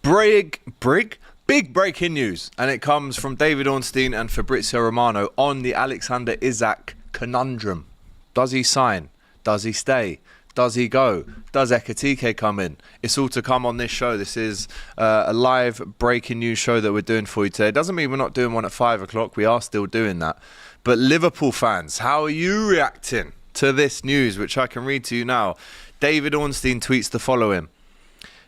Big breaking news, and it comes from David Ornstein and Fabrizio Romano on the Alexander Isak conundrum. Does he sign? Does he stay? Does he go? Does Ekitike come in? It's all to come on this show. This is a live breaking news show that we're doing for you today. It doesn't mean we're not doing one at 5 o'clock. We are still doing that. But Liverpool fans, how are you reacting to this news, which I can read to you now? David Ornstein tweets the following.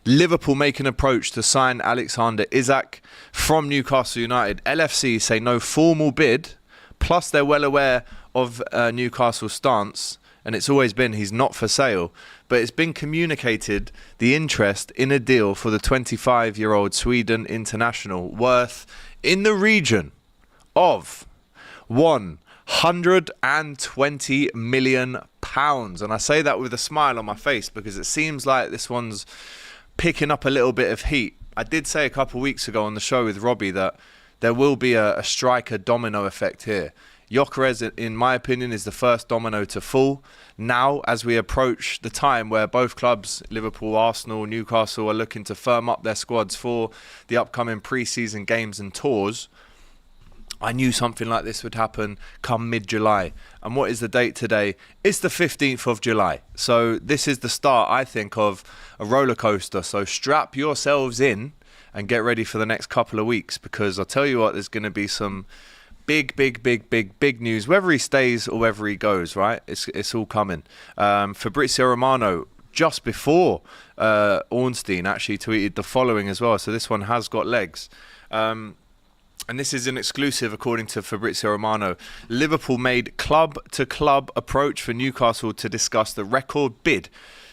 Liverpool make an approach to sign Alexander Isak from Newcastle United. LFC say no formal bid, plus they're well aware of Newcastle's stance, and it's always been he's not for sale, but it's been communicated the interest in a deal for the 25-year-old Sweden international worth in the region of £120 million. And I say that with a smile on my face because it seems like this one's picking up a little bit of heat. I did say a couple of weeks ago on the show with Robbie that there will be a striker domino effect here. Gyökeres, in my opinion, is the first domino to fall. Now, as we approach the time where both clubs, Liverpool, Arsenal, Newcastle, are looking to firm up their squads for the upcoming pre-season games and tours, I knew something like this would happen come mid-July. And what is the date today? It's the 15th of July. So this is the start, I think, of a roller coaster. So strap yourselves in and get ready for the next couple of weeks, because I'll tell you what, there's going to be some big news. Whether he stays or whether he goes, right? It's all coming. Fabrizio Romano, just before Ornstein, actually tweeted the following as well. So this one has got legs. And this is an exclusive according to Fabrizio Romano. Liverpool made club-to-club approach for Newcastle to discuss the record bid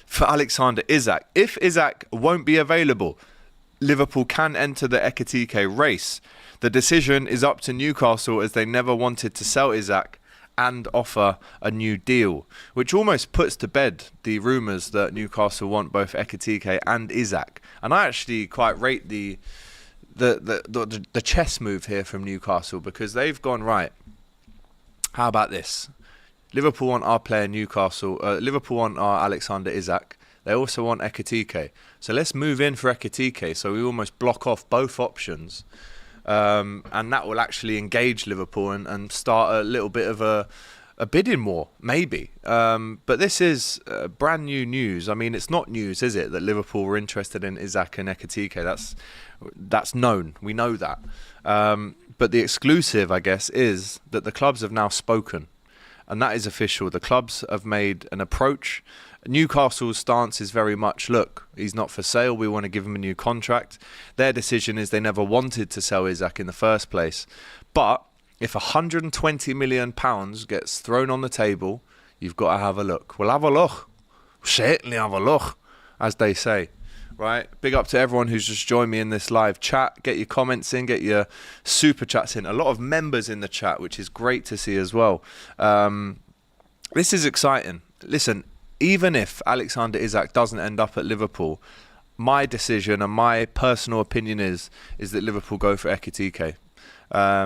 for Alexander Isak. If Isak won't be available, Liverpool can enter the Ekitike race. The decision is up to Newcastle as they never wanted to sell Isak and offer a new deal, which almost puts to bed the rumours that Newcastle want both Ekitike and Isak. And I actually quite rate the chess move here from Newcastle, because they've gone, right, how about this? Liverpool want our player Liverpool want our Alexander Isak. They also want Ekitike. So let's move in for Ekitike. So we almost block off both options. And that will actually engage Liverpool and start a little bit of a bidding war, maybe. But this is brand new news. I mean, it's not news, is it, that Liverpool were interested in Isak and Ekitike? That's known. We know that. But the exclusive, I guess, is that the clubs have now spoken. And that is official. The clubs have made an approach. Newcastle's stance is very much, look, he's not for sale. We want to give him a new contract. Their decision is they never wanted to sell Isak in the first place. But if £120 million gets thrown on the table, you've got to have a look. We'll have a look. Certainly have a look, as they say. Right? Big up to everyone who's just joined me in this live chat. Get your comments in, get your super chats in. A lot of members in the chat, which is great to see as well. This is exciting. Listen, even if Alexander Isak doesn't end up at Liverpool, my decision and my personal opinion is that Liverpool go for Ekitike.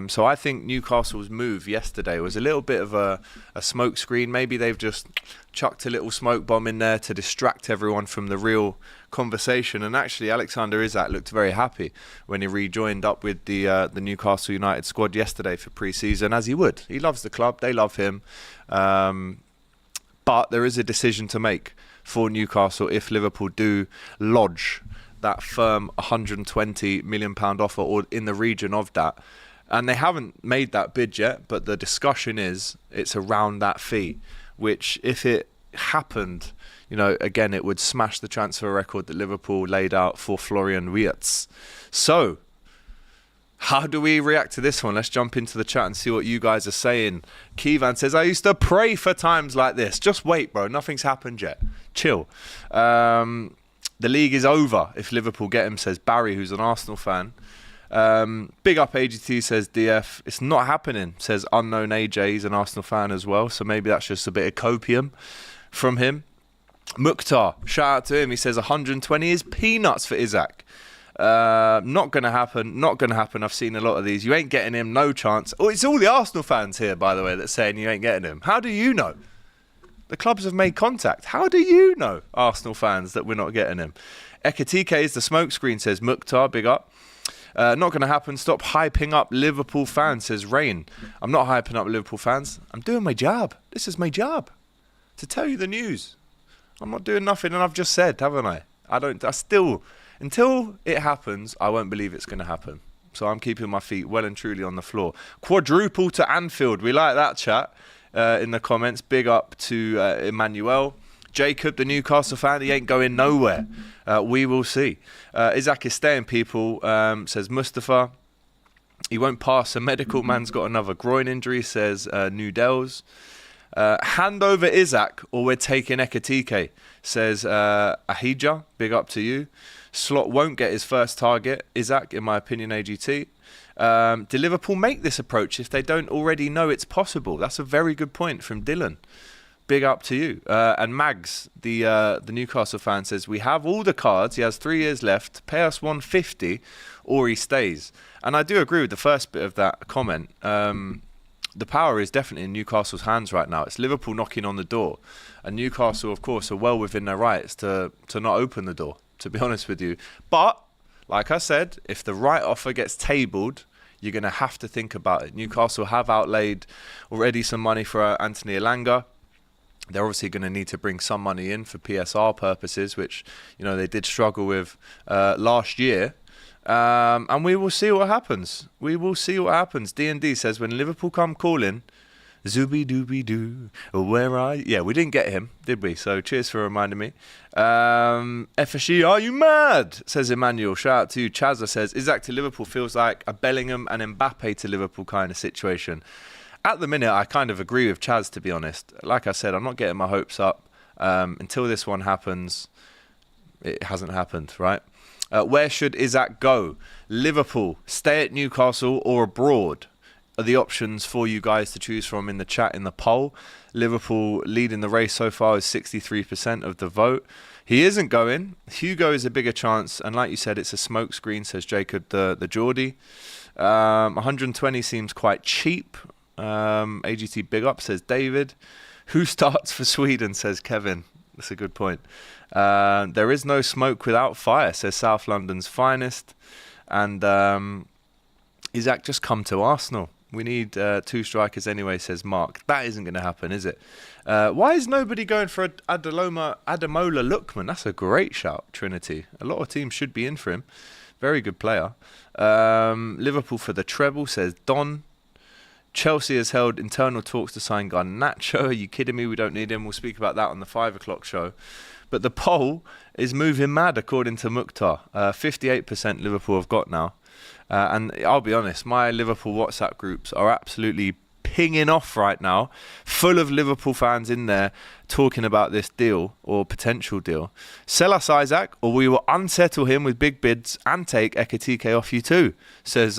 So I think Newcastle's move yesterday was a little bit of a smoke screen. Maybe they've just chucked a little smoke bomb in there to distract everyone from the real conversation. And actually, Alexander Isak looked very happy when he rejoined up with the Newcastle United squad yesterday for pre-season, as he would. He loves the club. They love him. But there is a decision to make for Newcastle if Liverpool do lodge that firm £120 million offer, or in the region of that. And they haven't made that bid yet, but the discussion is it's around that fee, which if it happened, again, it would smash the transfer record that Liverpool laid out for Florian Wirtz. So, how do we react to this one? Let's jump into the chat and see what you guys are saying. Kivan says, I used to pray for times like this. Just wait, bro. Nothing's happened yet. Chill. The league is over if Liverpool get him, says Barry, who's an Arsenal fan. Big up AGT, says DF. It's not happening, says unknown AJ. He's an Arsenal fan as well, so maybe that's just a bit of copium from him. Mukhtar, shout out to him. He says 120 is peanuts for Isak. Not going to happen. I've seen a lot of these. You ain't getting him, no chance. Oh, it's all the Arsenal fans here, by the way, that's saying you ain't getting him. How do you know? The clubs have made contact. How do you know, Arsenal fans, that we're not getting him? Ekitike is the smokescreen, says Mukhtar, big up. Not going to happen. Stop hyping up Liverpool fans, says Rain. I'm not hyping up Liverpool fans. I'm doing my job. This is my job. To tell you the news. I'm not doing nothing, and I've just said, haven't I? Until it happens, I won't believe it's going to happen. So I'm keeping my feet well and truly on the floor. Quadruple to Anfield. We like that, chat. In the comments, big up to Emmanuel. Jacob, the Newcastle fan, he ain't going nowhere. We will see. Isak is staying, people, says Mustafa. He won't pass a medical. Man's got another groin injury, says Nudels. Hand over Isak or we're taking Ekitike, says Ahija. Big up to you. Slot won't get his first target, Isak, in my opinion, AGT. Do Liverpool make this approach if they don't already know it's possible? That's a very good point from Dylan. Big up to you. And Mags, the Newcastle fan, says, we have all the cards. He has 3 years left. Pay us 150 or he stays. And I do agree with the first bit of that comment. The power is definitely in Newcastle's hands right now. It's Liverpool knocking on the door. And Newcastle, of course, are well within their rights to not open the door, to be honest with you. But, like I said, if the right offer gets tabled, you're going to have to think about it. Newcastle have outlaid already some money for Anthony Elanga. They're obviously going to need to bring some money in for PSR purposes, which, you know, they did struggle with last year. And we will see what happens. We will see what happens. D&D says, when Liverpool come calling, Zooby dooby doo, where are you? Yeah, we didn't get him, did we? So cheers for reminding me. FSG, are you mad? Says Emmanuel. Shout out to you. Chazza says, Isak to Liverpool feels like a Bellingham and Mbappe to Liverpool kind of situation. At the minute, I kind of agree with Chaz, to be honest. Like I said, I'm not getting my hopes up. Until this one happens, it hasn't happened, right? Where should Isak go? Liverpool, stay at Newcastle or abroad are the options for you guys to choose from in the chat, in the poll. Liverpool leading the race so far is 63% of the vote. He isn't going. Hugo is a bigger chance. And like you said, it's a smoke screen, says Jacob, the Geordie. 120 seems quite cheap. AGT big up, says David. Who starts for Sweden, says Kevin. That's a good point. There is no smoke without fire, says South London's finest. And Isak, just come to Arsenal. We need 2 strikers anyway, says Mark. That isn't going to happen, is it? Why is nobody going for Ademola Lookman? That's a great shout, Trinity. A lot of teams should be in for him. Very good player. Liverpool for the treble, says Don. Chelsea has held internal talks to sign Garnacho. Are you kidding me? We don't need him. We'll speak about that on the 5 o'clock show. But the poll is moving mad, according to Mukhtar. 58% Liverpool have got now. And I'll be honest, my Liverpool WhatsApp groups are absolutely pinging off right now, full of Liverpool fans in there talking about this deal or potential deal. Sell us Isak or we will unsettle him with big bids and take Ekitike off you too, says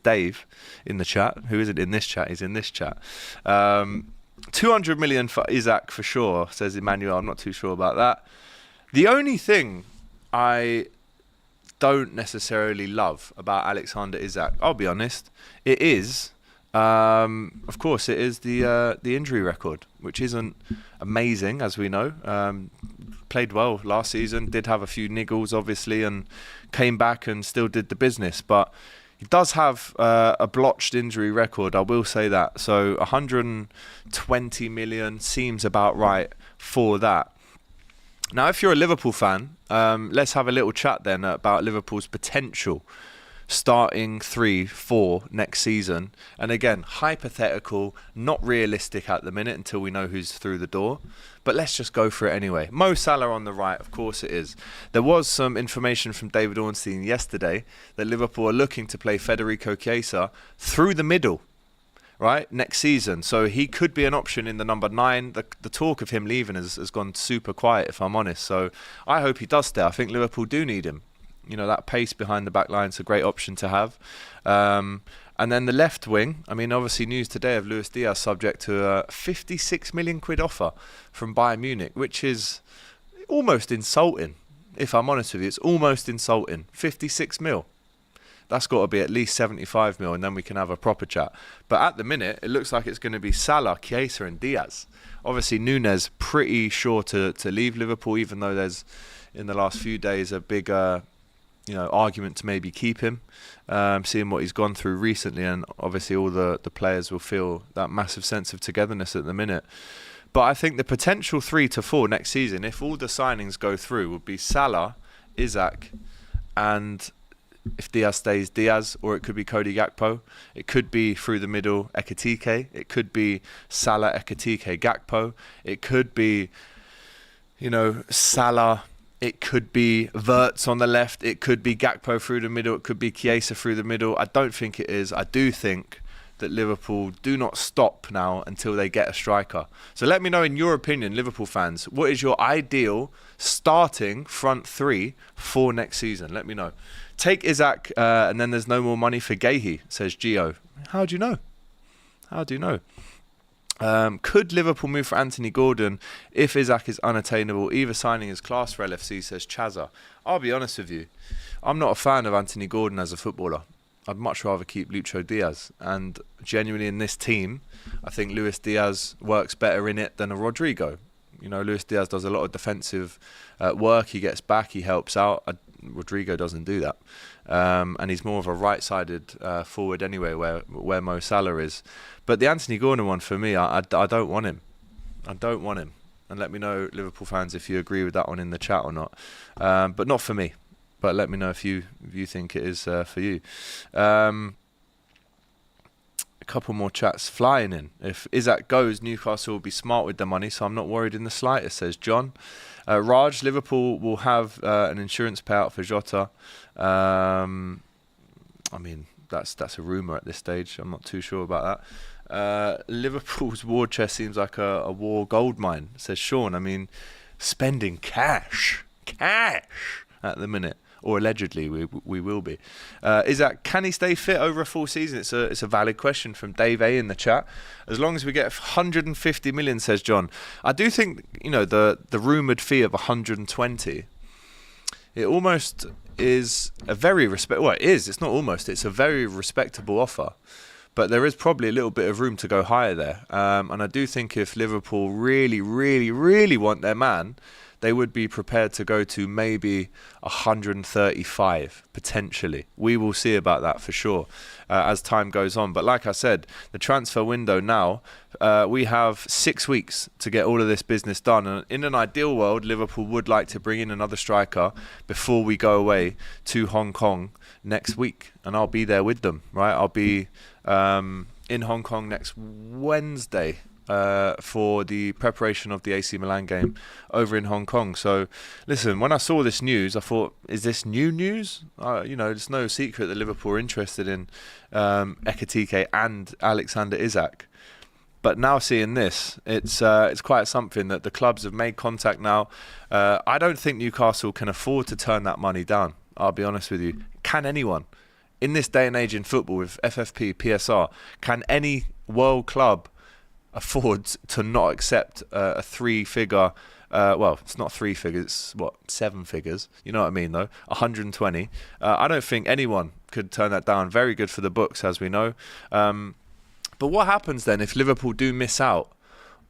Dave in the chat, who isn't in this chat, he's in this chat. 200 million for Isak for sure, says Emmanuel. I'm not too sure about that. The only thing I don't necessarily love about Alexander Isak, I'll be honest, it is, of course, it is the injury record, which isn't amazing, as we know. Played well last season, did have a few niggles, obviously, and came back and still did the business. But he does have a blotched injury record, I will say that. So 120 million seems about right for that. Now, if you're a Liverpool fan, let's have a little chat then about Liverpool's potential starting 3-4 next season. And again, hypothetical, not realistic at the minute until we know who's through the door. But let's just go for it anyway. Mo Salah on the right, of course it is. There was some information from David Ornstein yesterday that Liverpool are looking to play Federico Chiesa through the middle, right, next season. So he could be an option in the number 9. The talk of him leaving has gone super quiet, if I'm honest. So I hope he does stay. I think Liverpool do need him. You know, that pace behind the back line is a great option to have. And then the left wing, I mean, obviously news today of Luis Diaz subject to a 56 million quid offer from Bayern Munich, which is almost insulting, if I'm honest with you. It's almost insulting. 56 mil. That's got to be at least 75 mil, and then we can have a proper chat. But at the minute, it looks like it's going to be Salah, Chiesa and Diaz. Obviously, Núñez pretty sure to leave Liverpool, even though there's, in the last few days, a big argument to maybe keep him, seeing what he's gone through recently, and obviously all the players will feel that massive sense of togetherness at the minute. But I think the potential 3 to 4 next season, if all the signings go through, would be Salah, Isak, and if Diaz stays, Diaz, or it could be Cody Gakpo. It could be through the middle, Ekitike. It could be Salah, Ekitike, Gakpo. It could be, Salah. It could be Wirtz on the left. It could be Gakpo through the middle. It could be Chiesa through the middle. I don't think it is. I do think that Liverpool do not stop now until they get a striker. So let me know, in your opinion, Liverpool fans, what is your ideal starting front three for next season? Let me know. Take Isak, and then there's no more money for Guehi, says Gio. How do you know? How do you know? Could Liverpool move for Anthony Gordon if Isak is unattainable? Either signing is class for LFC, says Chazza. I'll be honest with you. I'm not a fan of Anthony Gordon as a footballer. I'd much rather keep Lucho Diaz. And genuinely in this team, I think Luis Diaz works better in it than a Rodrigo. Luis Diaz does a lot of defensive work. He gets back, he helps out. Rodrigo doesn't do that. And he's more of a right-sided forward anyway, where Mo Salah is. But the Anthony Gordon one, for me, I don't want him. I don't want him. And let me know, Liverpool fans, if you agree with that one in the chat or not. But not for me. But let me know if you think it is for you. A couple more chats flying in. If Isak goes, Newcastle will be smart with the money, so I'm not worried in the slightest, says John. Raj, Liverpool will have an insurance payout for Jota. I mean, that's a rumour at this stage. I'm not too sure about that. Liverpool's war chest seems like a war gold mine, says Sean. I mean, spending cash at the minute. Or allegedly, we will be. Isak, can he stay fit over a full season? It's a valid question from Dave A in the chat. As long as we get 150 million, says John. I do think, the rumoured fee of 120, it almost is a very well, it is. It's not almost. It's a very respectable offer. But there is probably a little bit of room to go higher there. And I do think if Liverpool really, really, really want their man, they would be prepared to go to maybe 135, potentially. We will see about that for sure as time goes on. But like I said, the transfer window now, we have 6 weeks to get all of this business done. And in an ideal world, Liverpool would like to bring in another striker before we go away to Hong Kong next week. And I'll be there with them, right? I'll be in Hong Kong next Wednesday. For the preparation of the AC Milan game over in Hong Kong. So, listen, when I saw this news, I thought, is this new news? It's no secret that Liverpool are interested in Ekitike and Alexander Isak. But now seeing this, it's quite something that the clubs have made contact now. I don't think Newcastle can afford to turn that money down. I'll be honest with you. Can anyone? In this day and age in football with FFP, PSR, can any world club affords to not accept a 3-figure, well, it's not 3 figures, it's 7 figures, you know what I mean though, 120. I don't think anyone could turn that down. Very good for the books, as we know. But what happens then if Liverpool do miss out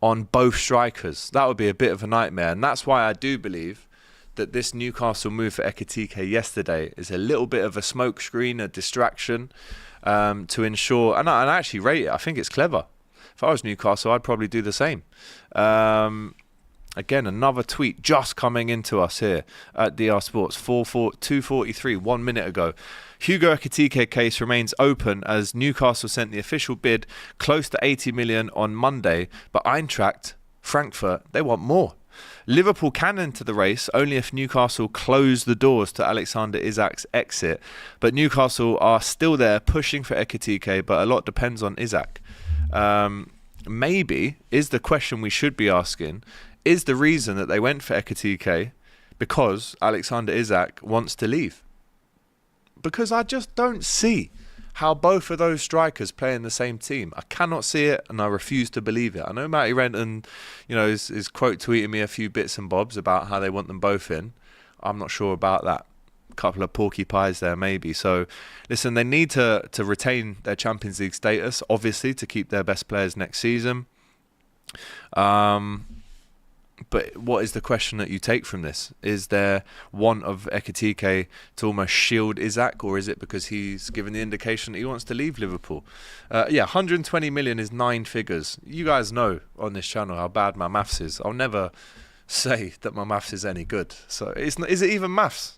on both strikers? That would be a bit of a nightmare, and that's why I do believe that this Newcastle move for Ekitike yesterday is a little bit of a smokescreen, a distraction, to ensure, and I actually rate it. I think it's clever. If I was Newcastle, I'd probably do the same. Again, another tweet just coming into us here at DR Sports. 2:43, 1 minute ago. Hugo Ekitike case remains open as Newcastle sent the official bid close to 80 million on Monday, but Eintracht Frankfurt, they want more. Liverpool can enter the race only if Newcastle close the doors to Alexander Isak's exit, but Newcastle are still there pushing for Ekitike, but a lot depends on Isak. Maybe is the question we should be asking, is the reason that they went for Ekitike because Alexander Isak wants to leave? Because I just don't see how both of those strikers play in the same team. I cannot see it, and I refuse to believe it. I know Matty Renton, is quote tweeting me a few bits and bobs about how they want them both in. I'm not sure about that. couple of porky pies there maybe. So listen, they need to retain their Champions League status, obviously, to keep their best players next season. But what is the question that you take from this? Is there want of Ekitike to almost shield Isak, or is it because he's given the indication that he wants to leave Liverpool? 120 million is 9 figures. You guys know on this channel how bad my maths is. I'll never say that my maths is any good. So is it even maths?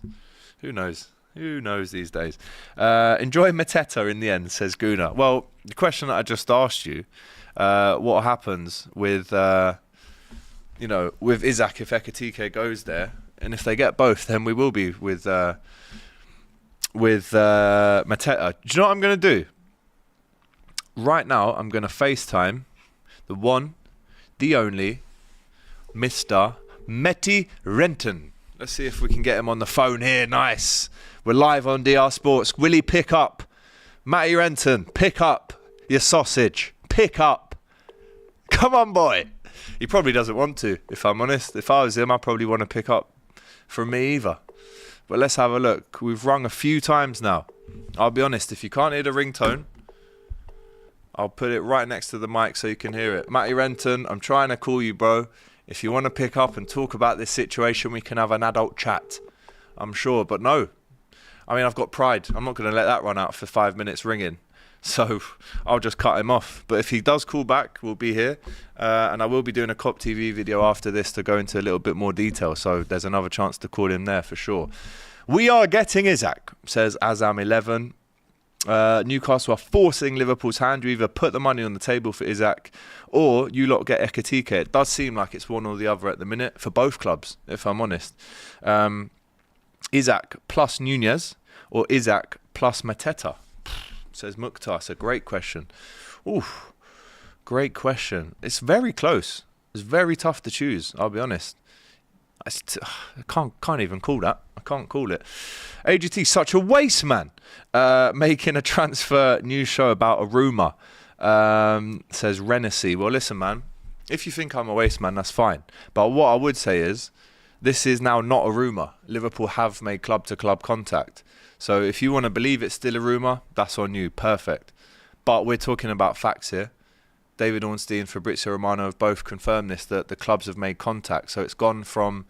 Who knows? Who knows these days? Enjoy Mateta in the end, says Guna. Well, the question that I just asked you, what happens with... with Isak if Ekitike goes there, and if they get both, then we will be with Mateta. Do you know what I'm going to do? Right now, I'm going to FaceTime the one, the only, Mr. Meti Renton. Let's see if we can get him on the phone here. Nice. We're live on DR Sports. Will he pick up? Matty Renton, pick up your sausage. Pick up. Come on, boy. He probably doesn't want to, if I'm honest. If I was him, I'd probably want to pick up from me either. But let's have a look. We've rung a few times now. I'll be honest, if you can't hear the ringtone, I'll put it right next to the mic so you can hear it. Matty Renton, I'm trying to call you, bro. If you want to pick up and talk about this situation, we can have an adult chat. I'm sure, but no. I mean, I've got pride. I'm not going to let that run out for 5 minutes ringing. So I'll just cut him off. But if he does call back, we'll be here. And I will be doing a COP TV video after this to go into a little bit more detail. So there's another chance to call him there for sure. We are getting Isak, says Azam11. Newcastle are forcing Liverpool's hand. You either put the money on the table for Isak or you lot get Ekitike. It does seem like it's one or the other at the minute for both clubs, if I'm honest. Isak plus Nunez or Isak plus Mateta? Says Mukhtar. It's a great question. Oof, great question. It's very close. It's very tough to choose, I'll be honest. I can't even call that. I can't call it. AGT, such a waste, man. Making a transfer news show about a rumour. Says Renacy. Well, listen, man. If you think I'm a waste man, that's fine. But what I would say is, this is now not a rumour. Liverpool have made club-to-club contact. So if you want to believe it's still a rumour, that's on you. Perfect. But we're talking about facts here. David Ornstein and Fabrizio Romano have both confirmed this, that the clubs have made contact. So it's gone from,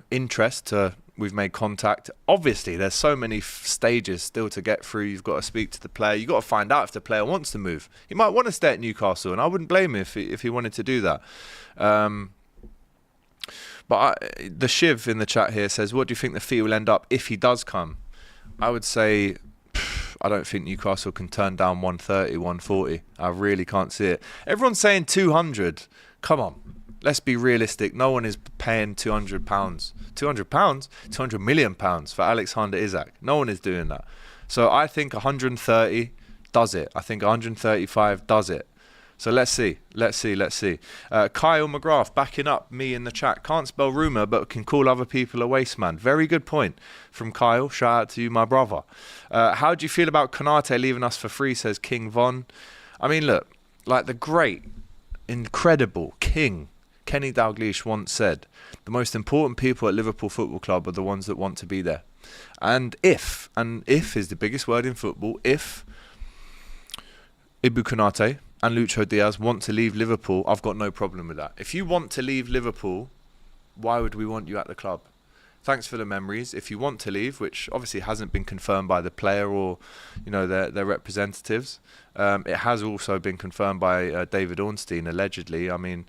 interest to we've made contact. Obviously, there's so many stages still to get through. You've got to speak to the player. You've got to find out if the player wants to move. He might want to stay at Newcastle, and I wouldn't blame him if he wanted to do that. The Shiv in the chat here says, what do you think the fee will end up if he does come? I would say, I don't think Newcastle can turn down 130, 140. I really can't see it. Everyone's saying 200. Come on. Let's be realistic. No one is paying £200. £200? £200 million for Alexander Isak. No one is doing that. So I think 130 does it. I think 135 does it. So let's see. Kyle McGrath backing up me in the chat. Can't spell rumour, but can call other people a waste man. Very good point from Kyle. Shout out to you, my brother. How do you feel about Konate leaving us for free, says King Von. I mean, look, like the great, incredible King Kenny Dalglish once said, the most important people at Liverpool Football Club are the ones that want to be there. And if is the biggest word in football, if Ibu Konate and Lucho Diaz want to leave Liverpool, I've got no problem with that. If you want to leave Liverpool, why would we want you at the club? Thanks for the memories. If you want to leave, which obviously hasn't been confirmed by the player or, their representatives, it has also been confirmed by David Ornstein, allegedly. I mean,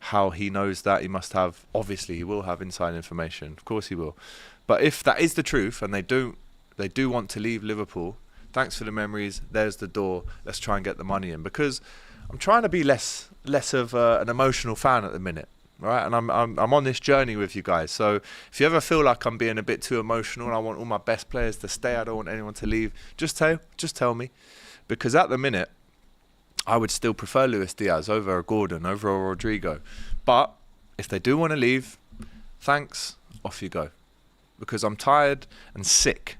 how he knows that, he must have, obviously he will have inside information. Of course he will. But if that is the truth and they do want to leave Liverpool, thanks for the memories. There's the door. Let's try and get the money in, because I'm trying to be less of an emotional fan at the minute, right? And I'm on this journey with you guys. So if you ever feel like I'm being a bit too emotional and I want all my best players to stay, I don't want anyone to leave, just tell me, because at the minute I would still prefer Luis Diaz over a Gordon, over a Rodrigo. But if they do want to leave, thanks, off you go, because I'm tired and sick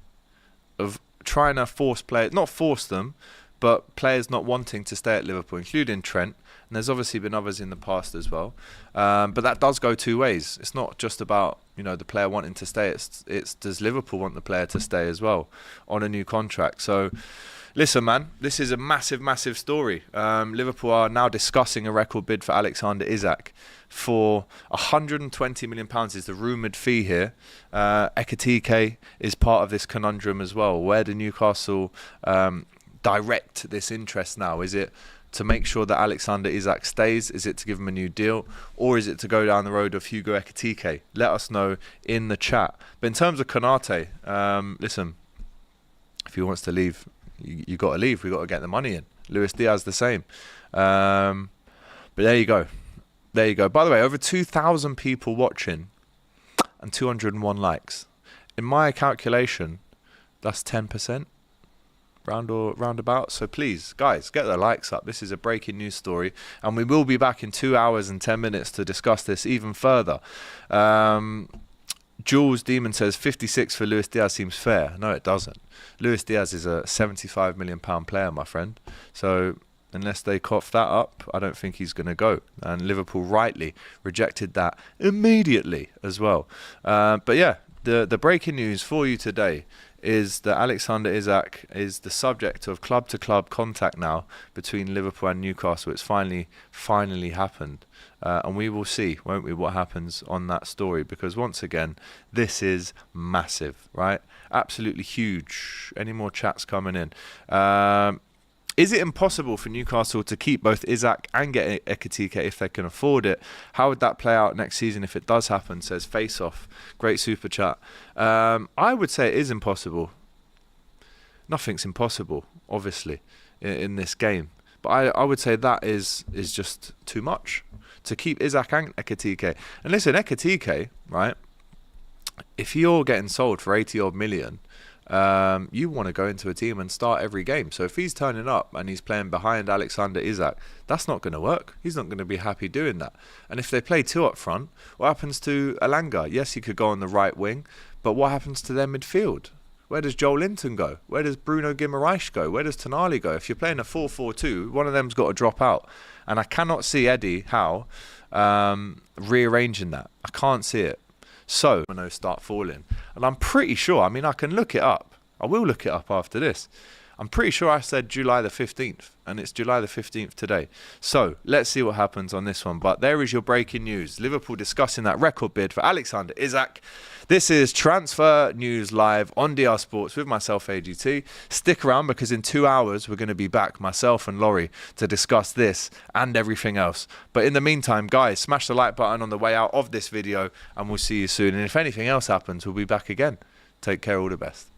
of trying to force players, not force them, but players not wanting to stay at Liverpool, including Trent. And there's obviously been others in the past as well. But that does go two ways. It's not just about, the player wanting to stay. It's does Liverpool want the player to stay as well on a new contract? So, listen, man, this is a massive, massive story. Liverpool are now discussing a record bid for Alexander Isak for £120 million is the rumoured fee here. Ekitike is part of this conundrum as well. Where do Newcastle direct this interest now? Is it to make sure that Alexander Isak stays? Is it to give him a new deal? Or is it to go down the road of Hugo Ekitike? Let us know in the chat. But in terms of Konate, listen, if he wants to leave, you got to leave. We got to get the money in. Luis Diaz the same. But there you go. There you go. By the way, over 2,000 people watching and 201 likes. In my calculation, that's 10%. Roundabout. So please, guys, get the likes up. This is a breaking news story, and we will be back in 2 hours and 10 minutes to discuss this even further. Jules Demon says 56 for Luis Diaz seems fair. No, it doesn't. Luis Diaz is a £75 million player, my friend. So unless they cough that up, I don't think he's going to go. And Liverpool rightly rejected that immediately as well. But yeah, the breaking news for you today is that Alexander Isak is the subject of club-to-club contact now between Liverpool and Newcastle. It's finally happened. And we will see, won't we, what happens on that story. Because once again, this is massive, right? Absolutely huge. Any more chats coming in? Is it impossible for Newcastle to keep both Isak and get Ekitike if they can afford it? How would that play out next season if it does happen? Says Face Off. Great super chat. I would say it is impossible. Nothing's impossible, obviously, in this game. But I would say that is just too much to keep Isak and Ekitike. And listen, Ekitike, right? If you're getting sold for 80 odd million, you want to go into a team and start every game. So if he's turning up and he's playing behind Alexander Isak, that's not going to work. He's not going to be happy doing that. And if they play two up front, what happens to Elanga? Yes, he could go on the right wing, but what happens to their midfield? Where does Joel Linton go? Where does Bruno Guimaraes go? Where does Tonali go? If you're playing a 4-4-2, one of them's got to drop out. And I cannot see Eddie Howe rearranging that. I can't see it. So, dominoes start falling. And I'm pretty sure, I mean, I can look it up. I will look it up after this. I'm pretty sure I said July the 15th, and it's July the 15th today. So, let's see what happens on this one. But there is your breaking news. Liverpool discussing that record bid for Alexander Isak. This is Transfer News Live on DR Sports with myself, AGT. Stick around because in 2 hours, we're going to be back, myself and Laurie, to discuss this and everything else. But in the meantime, guys, smash the like button on the way out of this video, and we'll see you soon. And if anything else happens, we'll be back again. Take care, all the best.